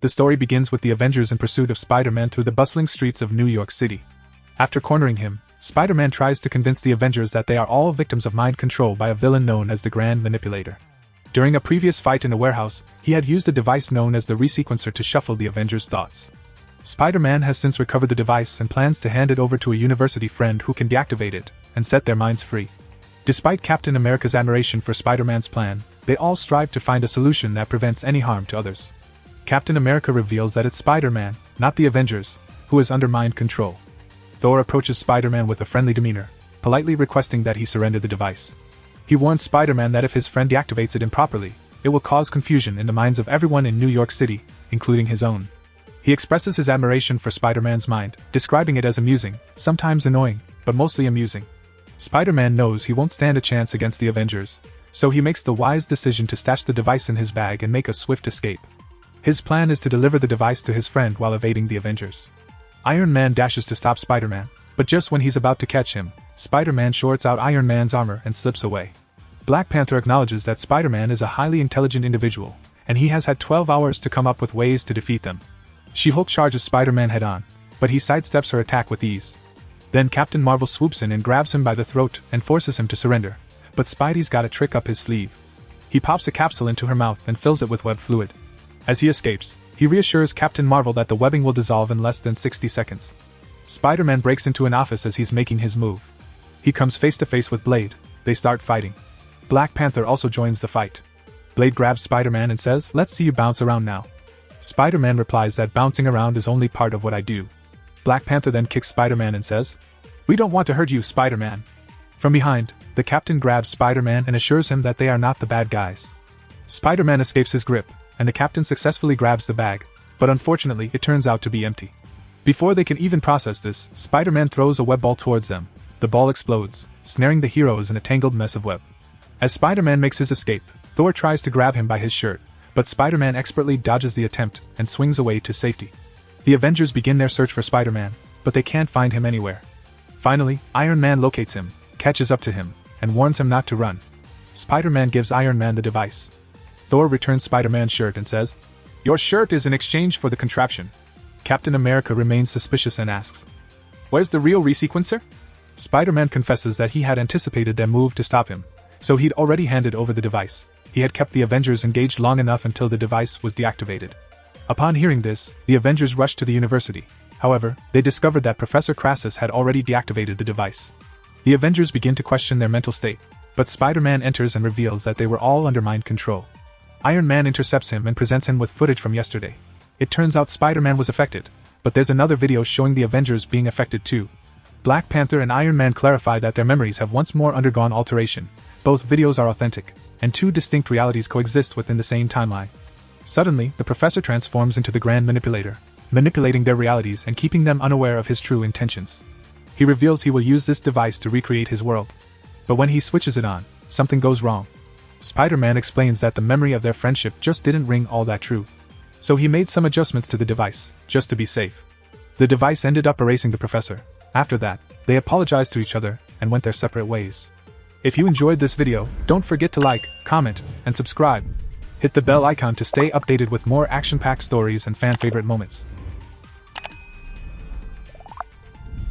The story begins with the Avengers in pursuit of Spider-Man through the bustling streets of New York City. After cornering him, Spider-Man tries to convince the Avengers that they are all victims of mind control by a villain known as the Grand Manipulator. During a previous fight in a warehouse, he had used a device known as the Resequencer to shuffle the Avengers' thoughts. Spider-Man has since recovered the device and plans to hand it over to a university friend who can deactivate it and set their minds free. Despite Captain America's admiration for Spider-Man's plan, they all strive to find a solution that prevents any harm to others. Captain America reveals that it's Spider-Man, not the Avengers, who is under mind control. Thor approaches Spider-Man with a friendly demeanor, politely requesting that he surrender the device. He warns Spider-Man that if his friend deactivates it improperly, it will cause confusion in the minds of everyone in New York City, including his own. He expresses his admiration for Spider-Man's mind, describing it as amusing, sometimes annoying, but mostly amusing. Spider-Man knows he won't stand a chance against the Avengers, so he makes the wise decision to stash the device in his bag and make a swift escape. His plan is to deliver the device to his friend while evading the Avengers. Iron Man dashes to stop Spider-Man, but just when he's about to catch him, Spider-Man shorts out Iron Man's armor and slips away. Black Panther acknowledges that Spider-Man is a highly intelligent individual, and he has had 12 hours to come up with ways to defeat them. She-Hulk charges Spider-Man head-on, but he sidesteps her attack with ease. Then Captain Marvel swoops in and grabs him by the throat and forces him to surrender, but Spidey's got a trick up his sleeve. He pops a capsule into her mouth and fills it with web fluid. As he escapes, he reassures Captain Marvel that the webbing will dissolve in less than 60 seconds. Spider-Man breaks into an office as he's making his move. He comes face to face with Blade. They start fighting. Black Panther also joins the fight. Blade grabs Spider-Man and says, "Let's see you bounce around now." Spider-Man replies that bouncing around is only part of what I do. Black Panther then kicks Spider-Man and says, "We don't want to hurt you, Spider-Man." From behind, the Captain grabs Spider-Man and assures him that they are not the bad guys. Spider-Man escapes his grip, and the Captain successfully grabs the bag, but unfortunately it turns out to be empty. Before they can even process this, Spider-Man throws a web ball towards them. The ball explodes, snaring the heroes in a tangled mess of web. As Spider-Man makes his escape, Thor tries to grab him by his shirt, but Spider-Man expertly dodges the attempt and swings away to safety. The Avengers begin their search for Spider-Man, but they can't find him anywhere. Finally, Iron Man locates him, catches up to him, and warns him not to run. Spider-Man gives Iron Man the device. Thor returns Spider-Man's shirt and says, "Your shirt is in exchange for the contraption." Captain America remains suspicious and asks, "Where's the real Resequencer?" Spider-Man confesses that he had anticipated their move to stop him, so he'd already handed over the device. He had kept the Avengers engaged long enough until the device was deactivated. Upon hearing this, the Avengers rushed to the university. However, they discovered that Professor Crassus had already deactivated the device. The Avengers begin to question their mental state, but Spider-Man enters and reveals that they were all under mind control. Iron Man intercepts him and presents him with footage from yesterday. It turns out Spider-Man was affected, but there's another video showing the Avengers being affected too. Black Panther and Iron Man clarify that their memories have once more undergone alteration. Both videos are authentic, and two distinct realities coexist within the same timeline. Suddenly, the Professor transforms into the Grand Manipulator, manipulating their realities and keeping them unaware of his true intentions. He reveals he will use this device to recreate his world. But when he switches it on, something goes wrong. Spider-Man explains that the memory of their friendship just didn't ring all that true. So he made some adjustments to the device, just to be safe. The device ended up erasing the Professor. After that, they apologized to each other and went their separate ways. If you enjoyed this video, don't forget to like, comment, and subscribe. Hit the bell icon to stay updated with more action-packed stories and fan-favorite moments.